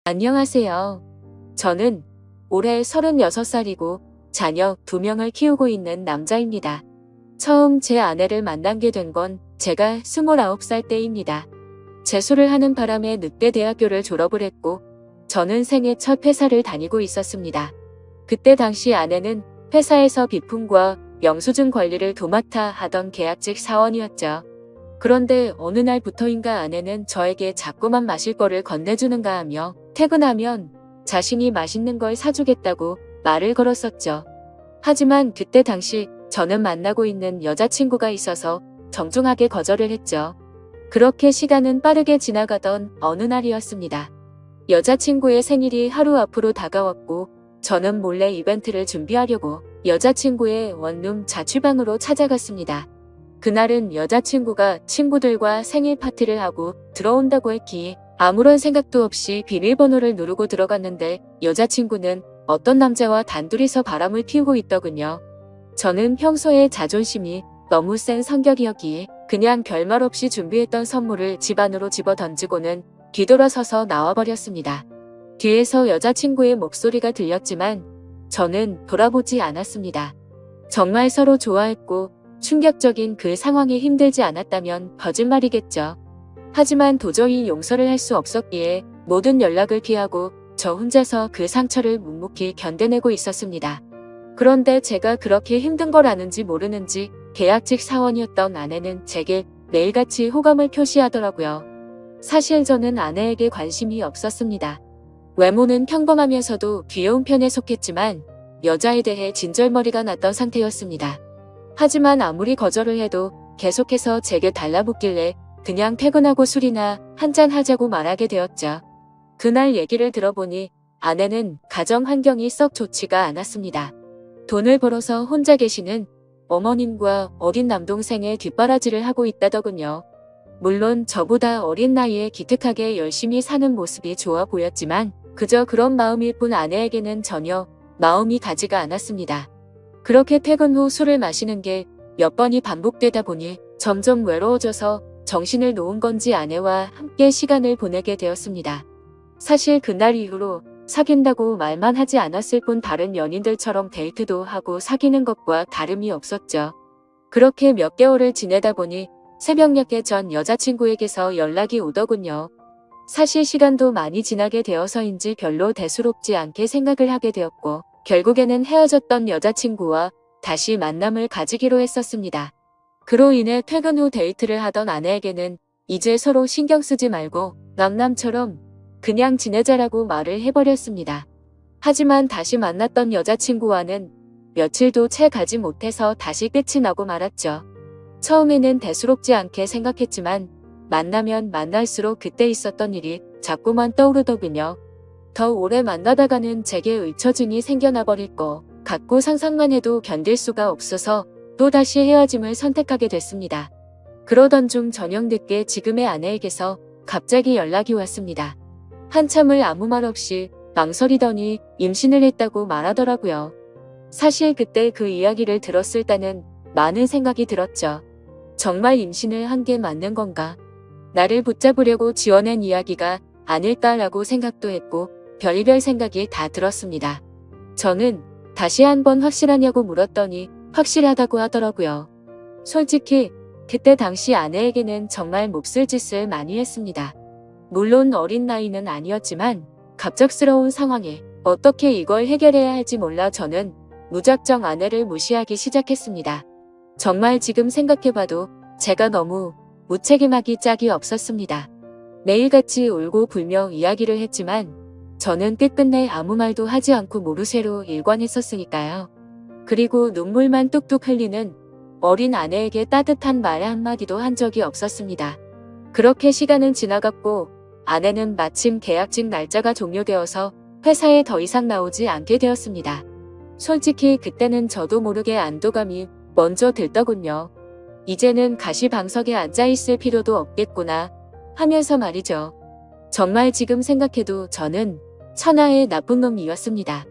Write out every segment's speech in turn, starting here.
안녕하세요. 저는 올해 36살이고 자녀 2명을 키우고 있는 남자입니다. 처음 제 아내를 만나게 된 건 제가 29살 때입니다. 재수를 하는 바람에 늦게 대학교를 졸업을 했고 저는 생애 첫 회사를 다니고 있었습니다. 그때 당시 아내는 회사에서 비품과 영수증 관리를 도맡아 하던 계약직 사원이었죠. 그런데 어느 날부터인가 아내는 저에게 자꾸만 마실 거를 건네주는가 하며 퇴근하면 자신이 맛있는 걸 사주겠다고 말을 걸었었죠. 하지만 그때 당시 저는 만나고 있는 여자친구가 있어서 정중하게 거절을 했죠. 그렇게 시간은 빠르게 지나가던 어느 날이었습니다. 여자친구의 생일이 하루 앞으로 다가왔고 저는 몰래 이벤트를 준비하려고 여자친구의 원룸 자취방으로 찾아갔습니다. 그날은 여자친구가 친구들과 생일 파티를 하고 들어온다고 했기에 아무런 생각도 없이 비밀번호를 누르고 들어갔는데 여자친구는 어떤 남자와 단둘이서 바람을 피우고 있더군요. 저는 평소에 자존심이 너무 센 성격이었기에 그냥 별말 없이 준비했던 선물을 집 안으로 집어 던지고는 뒤돌아서서 나와버렸습니다. 뒤에서 여자친구의 목소리가 들렸지만 저는 돌아보지 않았습니다. 정말 서로 좋아했고 충격적인 그 상황이 힘들지 않았다면 거짓말이겠죠. 하지만 도저히 용서를 할 수 없었기에 모든 연락을 피하고 저 혼자서 그 상처를 묵묵히 견뎌내고 있었습니다. 그런데 제가 그렇게 힘든 걸 아는지 모르는지 계약직 사원이었던 아내는 제게 매일같이 호감을 표시하더라고요. 사실 저는 아내에게 관심이 없었습니다. 외모는 평범하면서도 귀여운 편에 속했지만 여자에 대해 진절머리가 났던 상태였습니다. 하지만 아무리 거절을 해도 계속해서 제게 달라붙길래 그냥 퇴근하고 술이나 한잔 하자고 말하게 되었죠. 그날 얘기를 들어보니 아내는 가정 환경이 썩 좋지가 않았습니다. 돈을 벌어서 혼자 계시는 어머님과 어린 남동생의 뒷바라지를 하고 있다더군요. 물론 저보다 어린 나이에 기특하게 열심히 사는 모습이 좋아 보였지만 그저 그런 마음일 뿐 아내에게는 전혀 마음이 가지가 않았습니다. 그렇게 퇴근 후 술을 마시는 게 몇 번이 반복되다 보니 점점 외로워져서 정신을 놓은 건지 아내와 함께 시간을 보내게 되었습니다. 사실 그날 이후로 사귄다고 말만 하지 않았을 뿐 다른 연인들처럼 데이트도 하고 사귀는 것과 다름이 없었죠. 그렇게 몇 개월을 지내다 보니 새벽녘에 전 여자친구에게서 연락이 오더군요. 사실 시간도 많이 지나게 되어서인지 별로 대수롭지 않게 생각을 하게 되었고 결국에는 헤어졌던 여자친구와 다시 만남을 가지기로 했었습니다. 그로 인해 퇴근 후 데이트를 하던 아내에게는 이제 서로 신경 쓰지 말고 남남처럼 그냥 지내자라고 말을 해버렸습니다. 하지만 다시 만났던 여자친구와는 며칠도 채 가지 못해서 다시 끝이 나고 말았죠. 처음에는 대수롭지 않게 생각했지만 만나면 만날수록 그때 있었던 일이 자꾸만 떠오르더군요. 더 오래 만나다가는 제게 의처증이 생겨나 버릴 것 같고 상상만 해도 견딜 수가 없어서 또다시 헤어짐을 선택하게 됐습니다. 그러던 중 저녁 늦게 지금의 아내에게서 갑자기 연락이 왔습니다. 한참을 아무 말 없이 망설이더니 임신을 했다고 말하더라고요. 사실 그때 그 이야기를 들었을 때는 많은 생각이 들었죠. 정말 임신을 한 게 맞는 건가? 나를 붙잡으려고 지어낸 이야기가 아닐까라고 생각도 했고 별의별 생각이 다 들었습니다. 저는 다시 한번 확실하냐고 물었더니 확실하다고 하더라고요. 솔직히 그때 당시 아내에게는 정말 몹쓸 짓을 많이 했습니다. 물론 어린 나이는 아니었지만 갑작스러운 상황에 어떻게 이걸 해결해야 할지 몰라 저는 무작정 아내를 무시하기 시작했습니다. 정말 지금 생각해봐도 제가 너무 무책임하기 짝이 없었습니다. 매일같이 울고 불며 이야기를 했지만 저는 끝끝내 아무 말도 하지 않고 모르쇠로 일관했었으니까요. 그리고 눈물만 뚝뚝 흘리는 어린 아내에게 따뜻한 말 한마디도 한 적이 없었습니다. 그렇게 시간은 지나갔고 아내는 마침 계약직 날짜가 종료되어서 회사에 더 이상 나오지 않게 되었습니다. 솔직히 그때는 저도 모르게 안도감이 먼저 들더군요. 이제는 가시방석에 앉아있을 필요도 없겠구나 하면서 말이죠. 정말 지금 생각해도 저는 천하의 나쁜 놈이었습니다.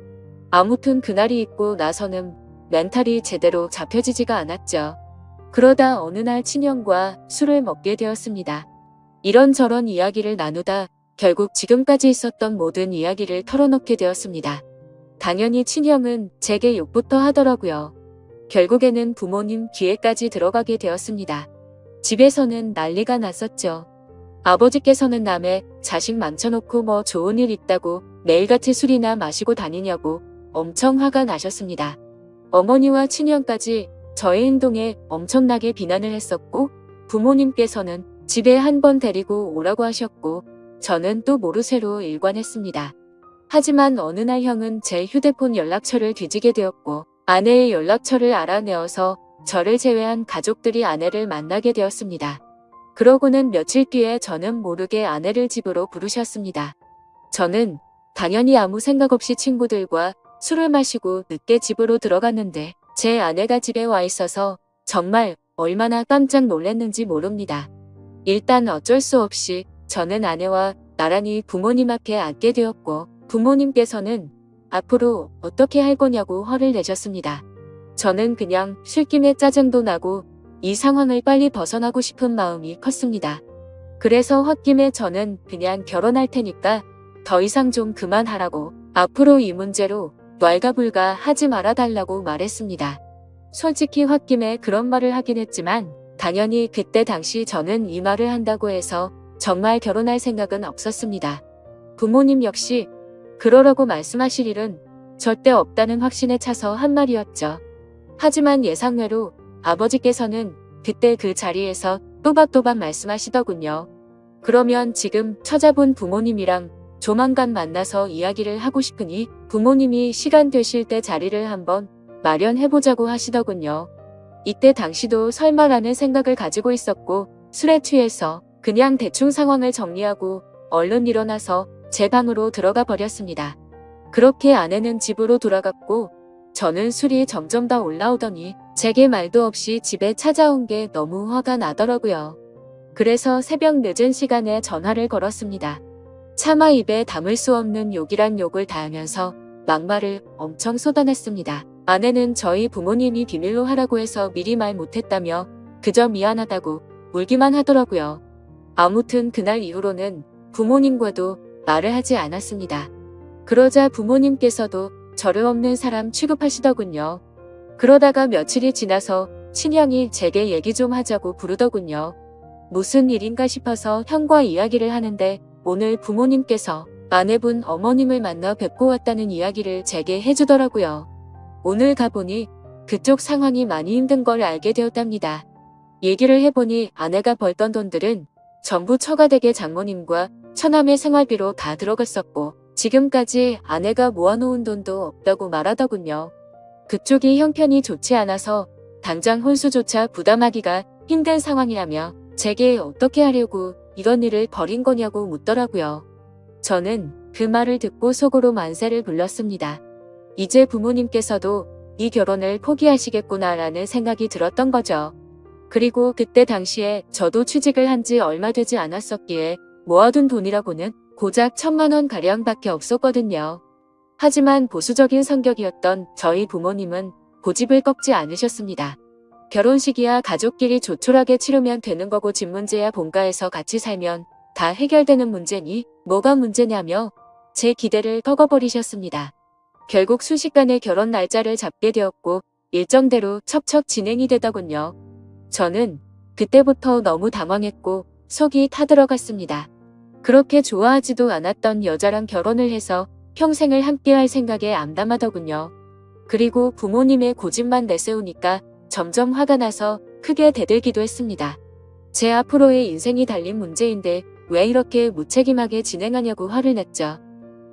아무튼 그날이 있고 나서는 멘탈이 제대로 잡혀지지가 않았죠. 그러다 어느 날 친형과 술을 먹게 되었습니다. 이런저런 이야기를 나누다 결국 지금까지 있었던 모든 이야기를 털어놓게 되었습니다. 당연히 친형은 제게 욕부터 하더라고요. 결국에는 부모님 귀에까지 들어가게 되었습니다. 집에서는 난리가 났었죠. 아버지께서는 남의 자식 망쳐놓고 뭐 좋은 일 있다고 매일같이 술이나 마시고 다니냐고 엄청 화가 나셨습니다. 어머니와 친형까지 저의 행동에 엄청나게 비난을 했었고 부모님께서는 집에 한 번 데리고 오라고 하셨고 저는 또 모르쇠로 일관했습니다. 하지만 어느 날 형은 제 휴대폰 연락처를 뒤지게 되었고 아내의 연락처를 알아내어서 저를 제외한 가족들이 아내를 만나게 되었습니다. 그러고는 며칠 뒤에 저는 모르게 아내를 집으로 부르셨습니다. 저는 당연히 아무 생각 없이 친구들과 술을 마시고 늦게 집으로 들어갔는데 제 아내가 집에 와 있어서 정말 얼마나 깜짝 놀랐는지 모릅니다. 일단 어쩔 수 없이 저는 아내와 나란히 부모님 앞에 앉게 되었고 부모님께서는 앞으로 어떻게 할 거냐고 화를 내셨습니다. 저는 그냥 술김에 짜증도 나고 이 상황을 빨리 벗어나고 싶은 마음이 컸습니다. 그래서 홧김에 저는 그냥 결혼할 테니까 더 이상 좀 그만하라고 앞으로 이 문제로 왈가불가 하지 말아달라고 말했습니다. 솔직히 홧김에 그런 말을 하긴 했지만 당연히 그때 당시 저는 이 말을 한다고 해서 정말 결혼할 생각은 없었습니다. 부모님 역시 그러라고 말씀하실 일은 절대 없다는 확신에 차서 한 말이었죠. 하지만 예상외로 아버지께서는 그때 그 자리에서 또박또박 말씀하시더군요. 그러면 지금 처자분 부모님이랑 조만간 만나서 이야기를 하고 싶으니 부모님이 시간 되실 때 자리를 한번 마련해보자고 하시더군요. 이때 당시도 설마라는 생각을 가지고 있었고 술에 취해서 그냥 대충 상황을 정리하고 얼른 일어나서 제 방으로 들어가 버렸습니다. 그렇게 아내는 집으로 돌아갔고 저는 술이 점점 더 올라오더니 제게 말도 없이 집에 찾아온 게 너무 화가 나더라고요. 그래서 새벽 늦은 시간에 전화를 걸었습니다. 차마 입에 담을 수 없는 욕이란 욕을 다 하면서 막말을 엄청 쏟아냈습니다. 아내는 저희 부모님이 비밀로 하라고 해서 미리 말 못했다며 그저 미안하다고 울기만 하더라고요. 아무튼 그날 이후로는 부모님과도 말을 하지 않았습니다. 그러자 부모님께서도 저를 없는 사람 취급하시더군요. 그러다가 며칠이 지나서 친형이 제게 얘기 좀 하자고 부르더군요. 무슨 일인가 싶어서 형과 이야기를 하는데 오늘 부모님께서 아내분 어머님을 만나 뵙고 왔다는 이야기를 제게 해주더라고요. 오늘 가보니 그쪽 상황이 많이 힘든 걸 알게 되었답니다. 얘기를 해보니 아내가 벌던 돈들은 전부 처가댁의 장모님과 처남의 생활비로 다 들어갔었고 지금까지 아내가 모아놓은 돈도 없다고 말하더군요. 그쪽이 형편이 좋지 않아서 당장 혼수조차 부담하기가 힘든 상황이라며 제게 어떻게 하려고 이런 일을 벌인 거냐고 묻더라고요. 저는 그 말을 듣고 속으로 만세를 불렀습니다. 이제 부모님께서도 이 결혼을 포기하시겠구나라는 생각이 들었던 거죠. 그리고 그때 당시에 저도 취직을 한 지 얼마 되지 않았었기에 모아둔 돈이라고는 고작 1,000만 원 가량밖에 없었거든요. 하지만 보수적인 성격이었던 저희 부모님은 고집을 꺾지 않으셨습니다. 결혼식이야 가족끼리 조촐하게 치르면 되는 거고 집 문제야 본가에서 같이 살면 다 해결되는 문제니 뭐가 문제냐며 제 기대를 꺾어버리셨습니다. 결국 순식간에 결혼 날짜를 잡게 되었고 일정대로 척척 진행이 되더군요. 저는 그때부터 너무 당황했고 속이 타들어갔습니다. 그렇게 좋아하지도 않았던 여자랑 결혼을 해서 평생을 함께할 생각에 암담하더군요. 그리고 부모님의 고집만 내세우니까 점점 화가 나서 크게 대들기도 했습니다. 제 앞으로의 인생이 달린 문제인데 왜 이렇게 무책임하게 진행하냐고 화를 냈죠.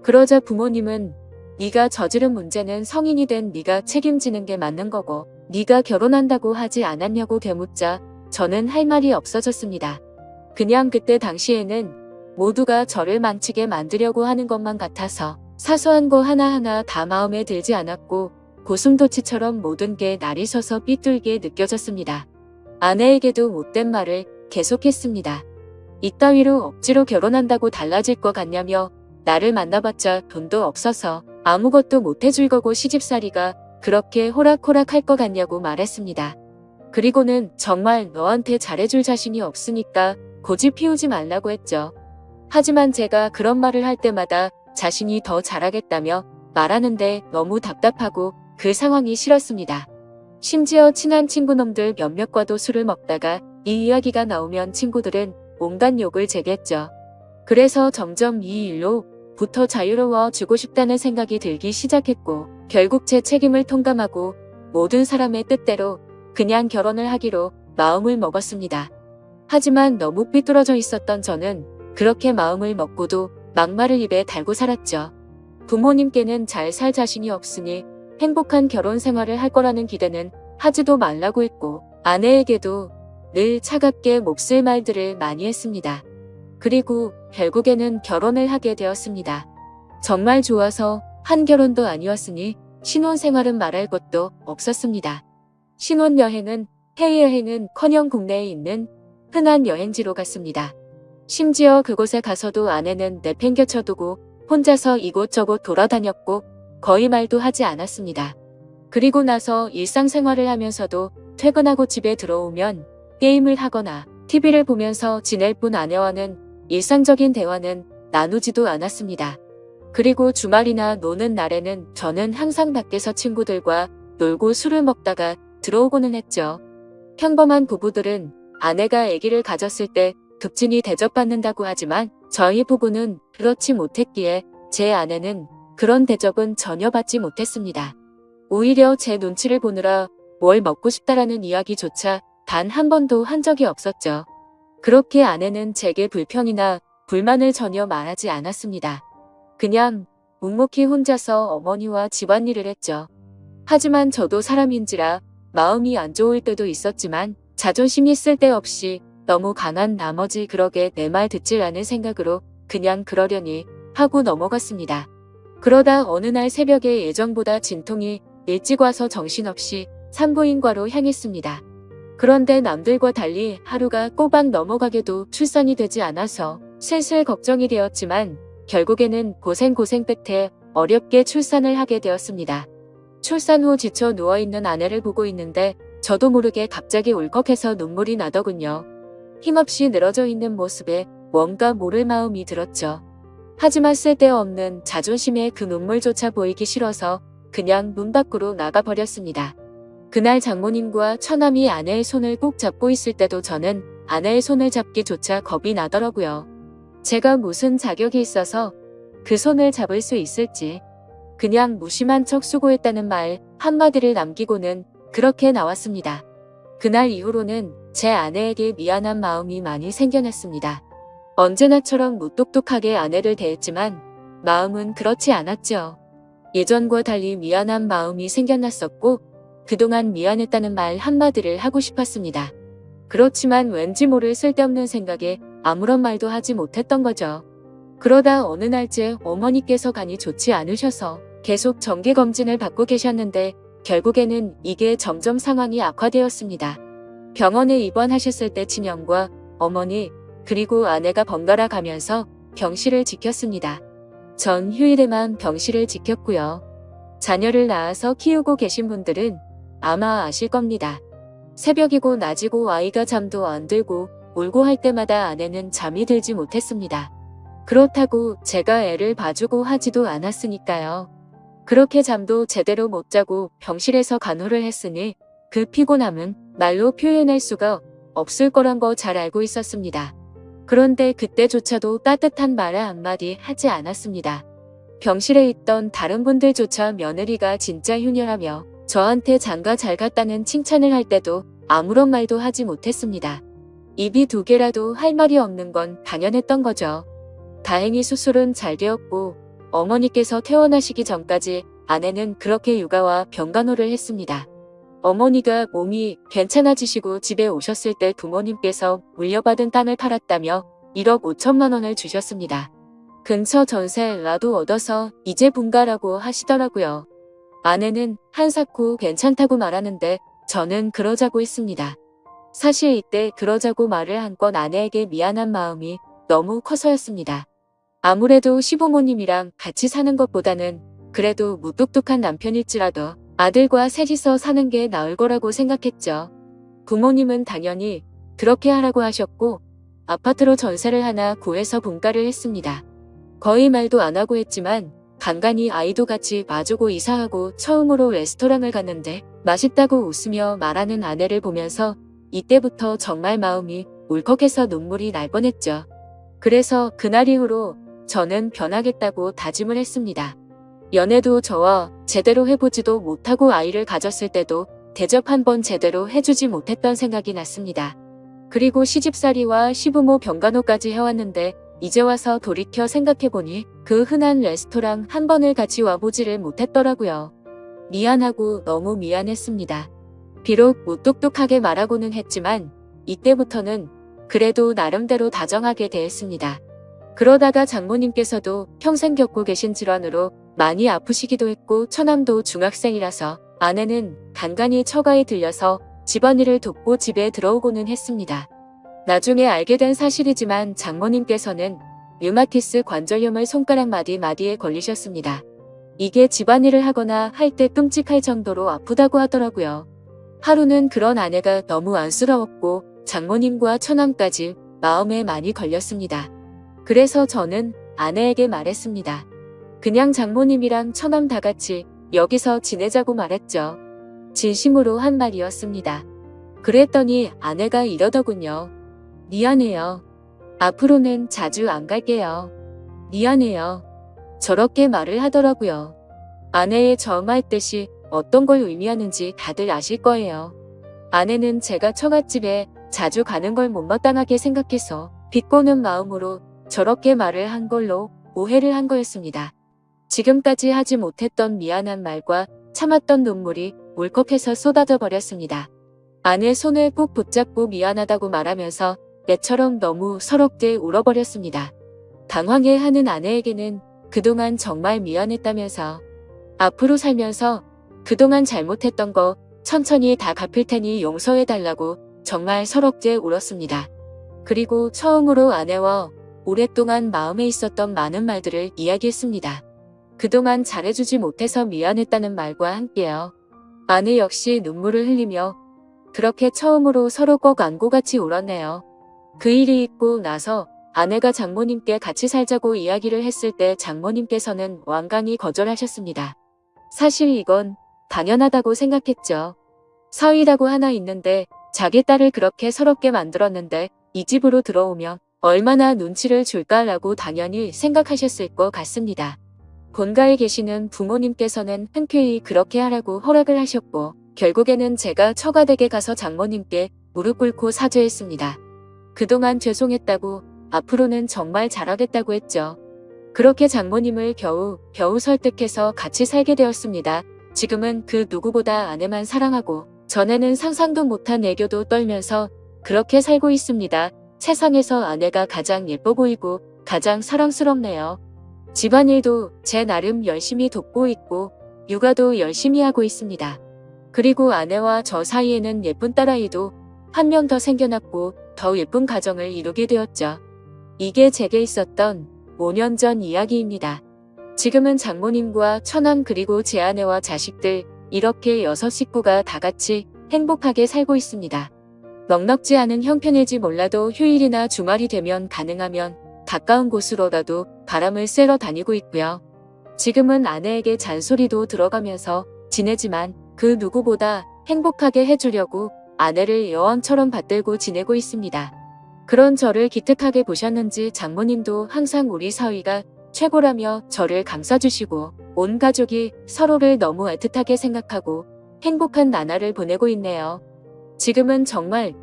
그러자 부모님은 네가 저지른 문제는 성인이 된 네가 책임지는 게 맞는 거고 네가 결혼한다고 하지 않았냐고 되묻자 저는 할 말이 없어졌습니다. 그냥 그때 당시에는 모두가 저를 망치게 만들려고 하는 것만 같아서 사소한 거 하나하나 다 마음에 들지 않았고 고슴도치처럼 모든 게 날이 서서 삐뚤게 느껴졌습니다. 아내에게도 못된 말을 계속했습니다. 이따위로 억지로 결혼한다고 달라질 것 같냐며 나를 만나봤자 돈도 없어서 아무것도 못해줄 거고 시집살이가 그렇게 호락호락 할 것 같냐고 말했습니다. 그리고는 정말 너한테 잘해줄 자신이 없으니까 고집 피우지 말라고 했죠. 하지만 제가 그런 말을 할 때마다 자신이 더 잘하겠다며 말하는데 너무 답답하고 그 상황이 싫었습니다. 심지어 친한 친구놈들 몇몇과도 술을 먹다가 이 이야기가 나오면 친구들은 온갖 욕을 제겠죠. 그래서 점점 이 일로부터 자유로워지고 싶다는 생각이 들기 시작했고 결국 제 책임을 통감하고 모든 사람의 뜻대로 그냥 결혼을 하기로 마음을 먹었습니다. 하지만 너무 삐뚤어져 있었던 저는 그렇게 마음을 먹고도 막말을 입에 달고 살았죠. 부모님께는 잘 살 자신이 없으니 행복한 결혼 생활을 할 거라는 기대는 하지도 말라고 했고 아내에게도 늘 차갑게 몹쓸 말들을 많이 했습니다. 그리고 결국에는 결혼을 하게 되었습니다. 정말 좋아서 한 결혼도 아니었으니 신혼생활은 말할 것도 없었습니다. 신혼여행은 해외여행은커녕 국내에 있는 흔한 여행지로 갔습니다. 심지어 그곳에 가서도 아내는 내팽개쳐두고 혼자서 이곳저곳 돌아다녔고 거의 말도 하지 않았습니다. 그리고 나서 일상생활을 하면서도 퇴근하고 집에 들어오면 게임을 하거나 TV를 보면서 지낼 뿐 아내와는 일상적인 대화는 나누지도 않았습니다. 그리고 주말이나 노는 날에는 저는 항상 밖에서 친구들과 놀고 술을 먹다가 들어오고는 했죠. 평범한 부부들은 아내가 아기를 가졌을 때 급진히 대접받는다고 하지만 저희 부부는 그렇지 못했기에 제 아내는 그런 대접은 전혀 받지 못했습니다. 오히려 제 눈치를 보느라 뭘 먹고 싶다라는 이야기조차 단 한 번도 한 적이 없었죠. 그렇게 아내는 제게 불평이나 불만을 전혀 말하지 않았습니다. 그냥 묵묵히 혼자서 어머니와 집안일을 했죠. 하지만 저도 사람인지라 마음이 안 좋을 때도 있었지만 자존심이 쓸데없이 너무 강한 나머지 그러게 내 말 듣질 않을 생각으로 그냥 그러려니 하고 넘어갔습니다. 그러다 어느 날 새벽에 예정보다 진통이 일찍 와서 정신없이 산부인과로 향했습니다. 그런데 남들과 달리 하루가 꼬박 넘어가게도 출산이 되지 않아서 슬슬 걱정이 되었지만 결국에는 고생 끝에 어렵게 출산을 하게 되었습니다. 출산 후 지쳐 누워있는 아내를 보고 있는데 저도 모르게 갑자기 울컥해서 눈물이 나더군요. 힘없이 늘어져 있는 모습에 뭔가 모를 마음이 들었죠. 하지만 쓸데없는 자존심에 그 눈물조차 보이기 싫어서 그냥 문 밖으로 나가버렸습니다. 그날 장모님과 처남이 아내의 손을 꼭 잡고 있을 때도 저는 아내의 손을 잡기조차 겁이 나더라고요. 제가 무슨 자격이 있어서 그 손을 잡을 수 있을지. 그냥 무심한 척 수고했다는 말 한마디를 남기고는 그렇게 나왔습니다. 그날 이후로는 제 아내에게 미안한 마음이 많이 생겨났습니다. 언제나처럼 무뚝뚝하게 아내를 대했지만 마음은 그렇지 않았죠. 예전과 달리 미안한 마음이 생겨났었고 그동안 미안했다는 말 한마디를 하고 싶었습니다. 그렇지만 왠지 모를 쓸데없는 생각에 아무런 말도 하지 못했던 거죠. 그러다 어느 날째 어머니께서 간이 좋지 않으셔서 계속 정기검진을 받고 계셨는데 결국에는 이게 점점 상황이 악화되었습니다. 병원에 입원하셨을 때 친형과 어머니 그리고 아내가 번갈아 가면서 병실을 지켰습니다. 전 휴일에만 병실을 지켰고요. 자녀를 낳아서 키우고 계신 분들은 아마 아실 겁니다. 새벽이고 낮이고 아이가 잠도 안 들고 울고 할 때마다 아내는 잠이 들지 못했습니다. 그렇다고 제가 애를 봐주고 하지도 않았으니까요. 그렇게 잠도 제대로 못 자고 병실에서 간호를 했으니 그 피곤함은 말로 표현할 수가 없을 거란 거 잘 알고 있었습니다. 그런데 그때조차도 따뜻한 말 한마디 하지 않았습니다. 병실에 있던 다른 분들조차 며느리가 진짜 효녀라며 저한테 장가 잘 갔다는 칭찬을 할 때도 아무런 말도 하지 못했습니다. 입이 두 개라도 할 말이 없는 건 당연했던 거죠. 다행히 수술은 잘 되었고 어머니께서 퇴원하시기 전까지 아내는 그렇게 육아와 병간호를 했습니다. 어머니가 몸이 괜찮아지시고 집에 오셨을 때 부모님께서 물려받은 땅을 팔았다며 1억 5천만 원을 주셨습니다. 근처 전세라도 얻어서 이제 분가라고 하시더라고요. 아내는 한사코 괜찮다고 말하는데 저는 그러자고 했습니다. 사실 이때 그러자고 말을 한 건 아내에게 미안한 마음이 너무 커서였습니다. 아무래도 시부모님이랑 같이 사는 것보다는 그래도 무뚝뚝한 남편일지라도 아들과 셋이서 사는 게 나을 거라고 생각했죠. 부모님은 당연히 그렇게 하라고 하셨고 아파트로 전세를 하나 구해서 분가를 했습니다. 거의 말도 안 하고 했지만 간간히 아이도 같이 봐주고 이사하고 처음으로 레스토랑을 갔는데 맛있다고 웃으며 말하는 아내를 보면서 이때부터 정말 마음이 울컥해서 눈물이 날 뻔했죠. 그래서 그날 이후로 저는 변하겠다고 다짐을 했습니다. 연애도 저와 제대로 해보지도 못하고 아이를 가졌을 때도 대접 한번 제대로 해주지 못했던 생각이 났습니다. 그리고 시집살이와 시부모 병간호까지 해왔는데 이제 와서 돌이켜 생각해보니 그 흔한 레스토랑 한 번을 같이 와보지를 못했더라고요. 미안하고 너무 미안했습니다. 비록 무뚝뚝하게 말하고는 했지만 이때부터는 그래도 나름대로 다정하게 대했습니다. 그러다가 장모님께서도 평생 겪고 계신 질환으로 많이 아프시기도 했고 처남도 중학생이라서 아내는 간간히 처가에 들려서 집안일을 돕고 집에 들어오고는 했습니다. 나중에 알게 된 사실이지만 장모님께서는 류마티스 관절염을 손가락 마디마디에 걸리셨습니다. 이게 집안일을 하거나 할 때 끔찍할 정도로 아프다고 하더라고요. 하루는 그런 아내가 너무 안쓰러웠고 장모님과 처남까지 마음에 많이 걸렸습니다. 그래서 저는 아내에게 말했습니다. 그냥 장모님이랑 처남 다 같이 여기서 지내자고 말했죠. 진심으로 한 말이었습니다. 그랬더니 아내가 이러더군요. 미안해요. 앞으로는 자주 안 갈게요. 미안해요. 저렇게 말을 하더라고요. 아내의 저 말 뜻이 어떤 걸 의미하는지 다들 아실 거예요. 아내는 제가 처갓집에 자주 가는 걸 못마땅하게 생각해서 비꼬는 마음으로 저렇게 말을 한 걸로 오해를 한 거였습니다. 지금까지 하지 못했던 미안한 말과 참았던 눈물이 울컥해서 쏟아져 버렸습니다. 아내 손을 꼭 붙잡고 미안하다고 말하면서 때처럼 너무 서럽게 울어버렸습니다. 당황해하는 아내에게는 그동안 정말 미안했다면서 앞으로 살면서 그동안 잘못했던 거 천천히 다 갚을 테니 용서해달라고 정말 서럽게 울었습니다. 그리고 처음으로 아내와 오랫동안 마음에 있었던 많은 말들을 이야기했습니다. 그동안 잘해주지 못해서 미안했다는 말과 함께요. 아내 역시 눈물을 흘리며 그렇게 처음으로 서로 꼭 안고 같이 울었네요. 그 일이 있고 나서 아내가 장모님께 같이 살자고 이야기를 했을 때 장모님께서는 완강히 거절하셨습니다. 사실 이건 당연하다고 생각했죠. 사위라고 하나 있는데 자기 딸을 그렇게 서럽게 만들었는데 이 집으로 들어오면 얼마나 눈치를 줄까라고 당연히 생각하셨을 것 같습니다. 본가에 계시는 부모님께서는 흔쾌히 그렇게 하라고 허락을 하셨고 결국에는 제가 처가댁에 가서 장모님께 무릎 꿇고 사죄했습니다. 그동안 죄송했다고 앞으로는 정말 잘하겠다고 했죠. 그렇게 장모님을 겨우 설득해서 같이 살게 되었습니다. 지금은 그 누구보다 아내만 사랑하고 전에는 상상도 못한 애교도 떨면서 그렇게 살고 있습니다. 세상에서 아내가 가장 예뻐 보이고 가장 사랑스럽네요. 집안일도 제 나름 열심히 돕고 있고 육아도 열심히 하고 있습니다. 그리고 아내와 저 사이에는 예쁜 딸아이도 한 명 더 생겨났고 더 예쁜 가정을 이루게 되었죠. 이게 제게 있었던 5년 전 이야기입니다. 지금은 장모님과 처남 그리고 제 아내와 자식들 이렇게 6식구가 다 같이 행복하게 살고 있습니다. 넉넉지 않은 형편일지 몰라도 휴일이나 주말이 되면 가능하면 가까운 곳으로라도 바람을 쐬러 다니고 있고요. 지금은 아내에게 잔소리도 들어가면서 지내지만 그 누구보다 행복하게 해주려고 아내를 여왕처럼 받들고 지내고 있습니다. 그런 저를 기특하게 보셨는지 장모님도 항상 우리 사위가 최고라며 저를 감싸주시고 온 가족이 서로를 너무 애틋하게 생각하고 행복한 나날을 보내고 있네요. 지금은 정말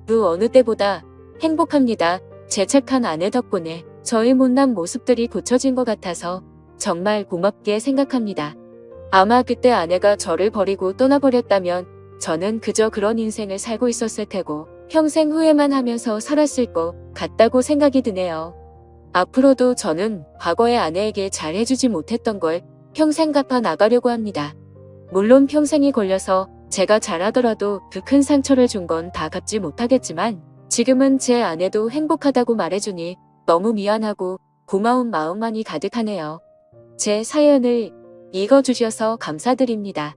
그 어느 때보다 행복합니다. 제 착한 아내 덕분에 저의 못난 모습들이 고쳐진 것 같아서 정말 고맙게 생각합니다. 아마 그때 아내가 저를 버리고 떠나버렸다면 저는 그저 그런 인생을 살고 있었을 테고 평생 후회만 하면서 살았을 것 같다고 생각이 드네요. 앞으로도 저는 과거의 아내에게 잘해주지 못했던 걸 평생 갚아 나가려고 합니다. 물론 평생이 걸려서 제가 잘하더라도 그 큰 상처를 준 건 다 갚지 못하겠지만 지금은 제 아내도 행복하다고 말해주니 너무 미안하고 고마운 마음만이 가득하네요. 제 사연을 읽어주셔서 감사드립니다.